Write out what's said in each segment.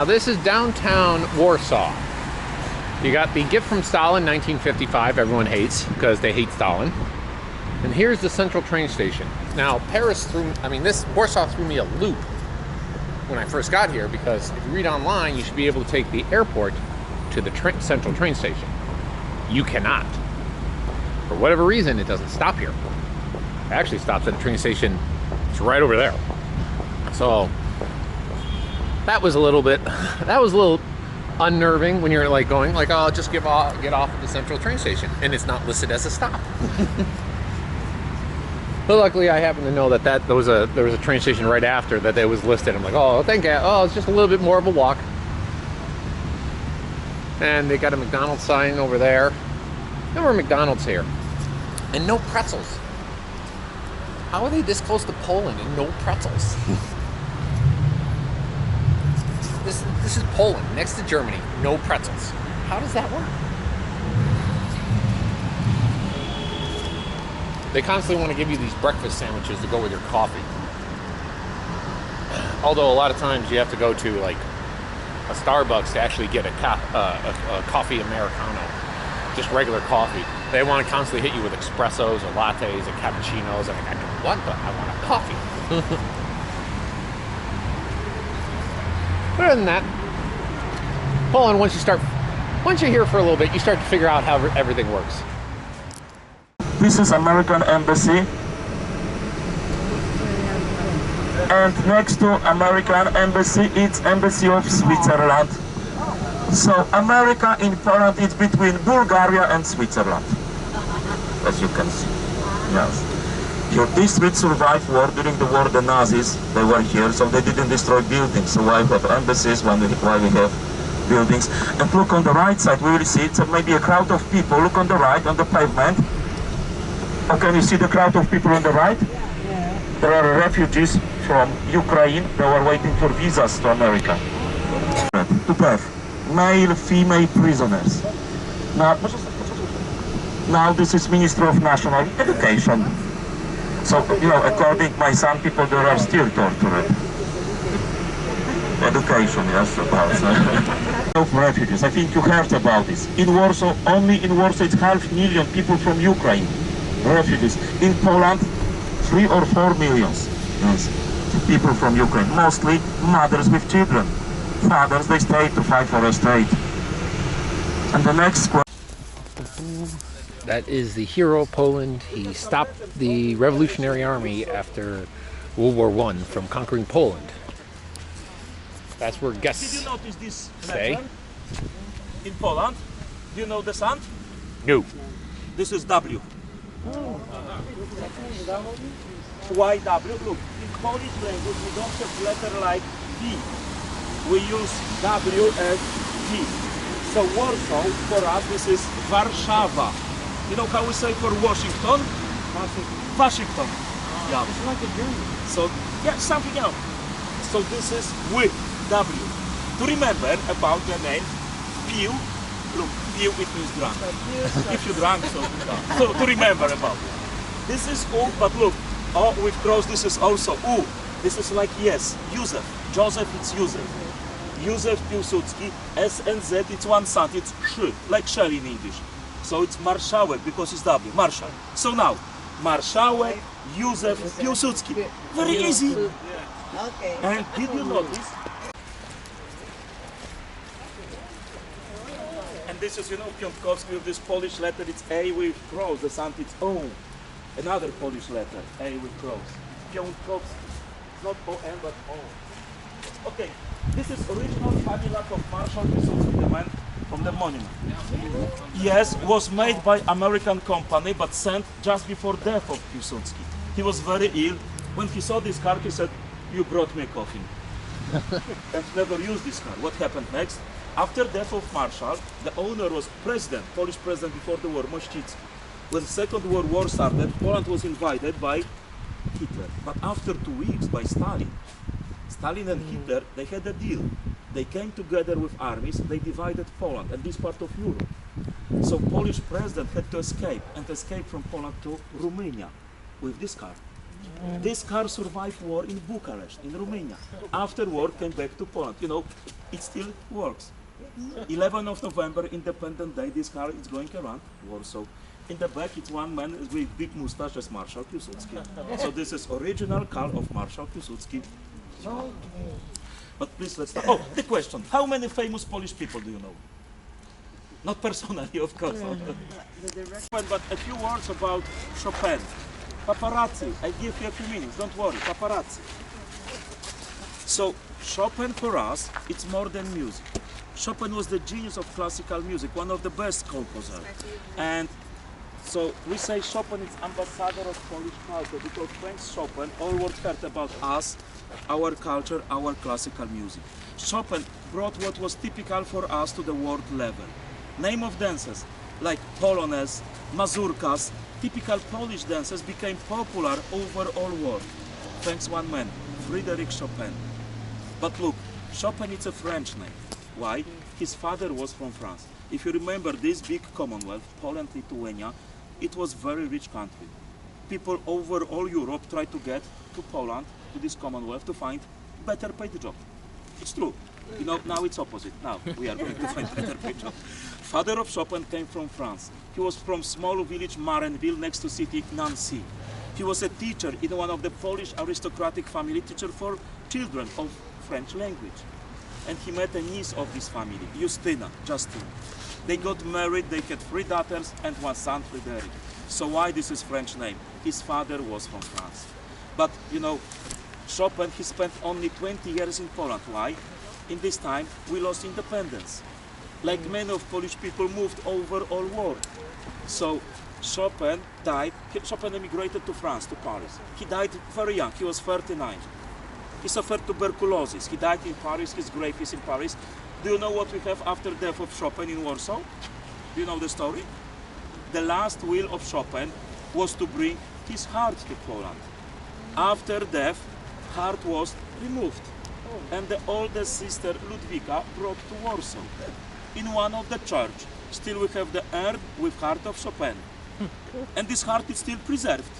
Now this is downtown Warsaw. You got the gift from Stalin, 1955, everyone hates because they hate Stalin. And here's the central train station. Now Warsaw threw me a loop when I first got here, because if you read online, you should be able to take the airport to the central train station. You cannot. For whatever reason, it doesn't stop here. It actually stops at a train station. It's right over there. So that was a little unnerving when you're like going like, oh, just get off at the central train station, and it's not listed as a stop. But luckily I happen to know that there was a train station right after that was listed. I'm like, oh, thank you. Oh, it's just a little bit more of a walk. And they got a McDonald's sign over there. There were McDonald's here. And no pretzels. How are they this close to Poland and no pretzels? This is Poland, next to Germany, no pretzels. How does that work? They constantly want to give you these breakfast sandwiches to go with your coffee. Although a lot of times you have to go to like a Starbucks to actually get a coffee Americano, just regular coffee. They want to constantly hit you with espressos or lattes or cappuccinos. And I don't want that. I want a coffee. Other than that, Poland, once you're here for a little bit, you start to figure out how everything works. This is American Embassy. And next to American Embassy, it's Embassy of Switzerland. So America in Poland is between Bulgaria and Switzerland, as you can see. Yes. Your district survived war. During the war, the Nazis, they were here, so they didn't destroy buildings. So why we have embassies, why we have buildings. And look on the right side, we will see it's maybe a crowd of people. Look on the right, on the pavement. Oh, can you see the crowd of people on the right? There are refugees from Ukraine. They were waiting for visas to America. To have male, female prisoners. Now this is Ministry of National Education. So, according to my son, people there are still tortured. Education, yes, about of refugees. I think you heard about this. In Warsaw, only in Warsaw, it's 500,000 people from Ukraine, refugees. In Poland, 3 or 4 million people from Ukraine. Mostly mothers with children. Fathers, they stay to fight for a state. And the next question. That is the hero of Poland. He stopped the Revolutionary Army after World War I from conquering Poland. That's where guests Did you notice this stay. In Poland? Do you know the sound? No. This is W. Why W? Look, in Polish language we don't have letter like V. We use W and G. So Warsaw, for us, this is Warszawa. You know how we say for Washington? Washington. Yeah. It's like a German. So, yeah, something else. So this is with W. To remember about the name, pił. Look, pił, it means drunk. If you drank, so to remember about it. This is U, but look, O with cross, this is also U. This is like yes, Józef. Joseph, it's Józef. Józef Piłsudski, S and Z, it's one sound, it's sh, like shell in English. So it's Marszałek because it's W, Marshal. So now, Marszałek Józef Piłsudski. Very easy. Okay. And did you notice? And this is, Piątkowski with this Polish letter, it's A with cross, the sound it's O. Another Polish letter, A with cross. Piątkowski, not O-N but O. Okay, this is original family of Marshal Piłsudski, the man from the monument. Yes, was made by American company but sent just before death of Piłsudski. He was very ill. When he saw this car, he said, "You brought me a coffin." And never used this car. What happened next? After death of Marshal, the owner was president, Polish president before the war, Mościcki. When the Second World War started, Poland was invaded by Hitler. But after 2 weeks, by Stalin. Stalin and Hitler, they had a deal. They came together with armies, they divided Poland and this part of Europe. So Polish president had to escape from Poland to Romania with this car. This car survived war in Bucharest, in Romania. After war, came back to Poland. You know, it still works. 11th of November, Independence Day, this car is going around Warsaw. In the back, it's one man with big mustaches, Marshal Piłsudski. So this is original car of Marshal Piłsudski. But please, let's start. Oh, the question. How many famous Polish people do you know? Not personally, of course. But a few words about Chopin. Paparazzi. I give you a few minutes, don't worry. Paparazzi. So, Chopin for us, it's more than music. Chopin was the genius of classical music, one of the best composers. And so we say Chopin is ambassador of Polish culture because thanks Chopin, all world heard about us, our culture, our classical music. Chopin brought what was typical for us to the world level. Name of dances like Polonaise, Mazurkas, typical Polish dances became popular over all world. Thanks one man, Frédéric Chopin. But look, Chopin is a French name. Why? His father was from France. If you remember this big Commonwealth, Poland, Lithuania, it was very rich country. People over all Europe tried to get to Poland, to this Commonwealth, to find better paid job. It's true. You know, now it's opposite. Now we are going to find better paid job. Father of Chopin came from France. He was from small village Marenville next to city Nancy. He was a teacher in one of the Polish aristocratic family, teacher for children of French language. And he met a niece of this family, Justine. They got married, they had 3 daughters and one son, Frédéric. So why this is French name? His father was from France. But you know, Chopin, he spent only 20 years in Poland. Why? In this time, we lost independence. Like many of Polish people moved over all world. So Chopin died, Chopin emigrated to France, to Paris. He died very young, he was 39. He suffered tuberculosis. He died in Paris, his grave is in Paris. Do you know what we have after death of Chopin in Warsaw? Do you know the story? The last will of Chopin was to bring his heart to Poland. After death, heart was removed. And the oldest sister, Ludwika, brought to Warsaw. In one of the church, still we have the urn with heart of Chopin. And this heart is still preserved.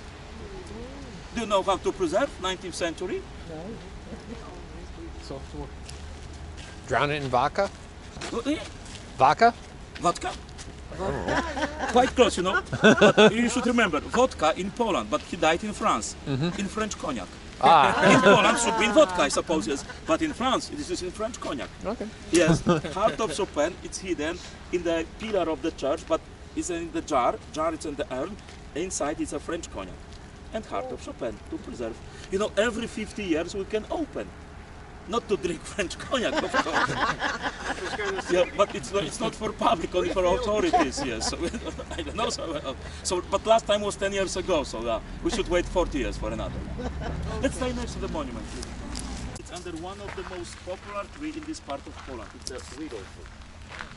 Do you know how to preserve 19th century? So, drown it in vodka? Eh? Vodka? Vodka? Quite close, you know. But you should remember, vodka in Poland, but he died in France, in French cognac. In Poland should be in vodka, I suppose, yes. But in France, this is in French cognac. Okay. Yes, heart of Chopin, it's hidden in the pillar of the church, but it's in the jar it's in the urn, inside is a French cognac. And heart of Chopin, to preserve. You know, every 50 years we can open. Not to drink French cognac, of course. Yeah, but it's not for public, only for authorities, yes. So, I don't know. So, but last time was 10 years ago, so we should wait 40 years for another. Let's stay next to the monument, please. It's under one of the most popular trees in this part of Poland. It's a willow tree.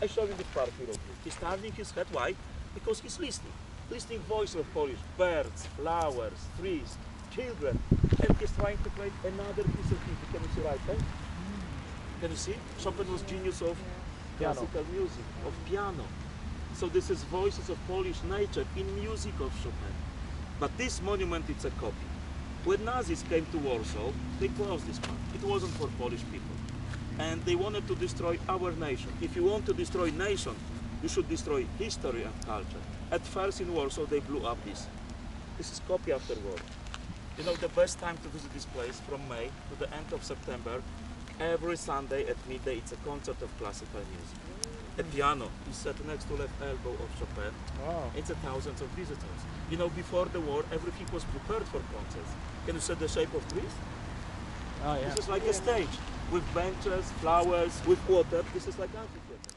I show you this part willow tree. He's turning his head. Why? Because he's listening. Listening voice of Polish. Birds, flowers, trees, children. And he's trying to play another piece of music. Can you see right hand? Can you see? Chopin was genius of classical music, of piano. So this is voices of Polish nature in music of Chopin. But this monument, it's a copy. When Nazis came to Warsaw, they closed this part. It wasn't for Polish people. And they wanted to destroy our nation. If you want to destroy nation, you should destroy history and culture. At first in Warsaw, they blew up this. This is copy after war. You know, the best time to visit this place from May to the end of September, every Sunday at midday, it's a concert of classical music. A piano is set next to left elbow of Chopin. Wow. It's a thousands of visitors. You know, before the war, everything was prepared for concerts. Can you see the shape of trees? Oh, yeah. This is like a stage with benches, flowers, with water. This is like amphitheater.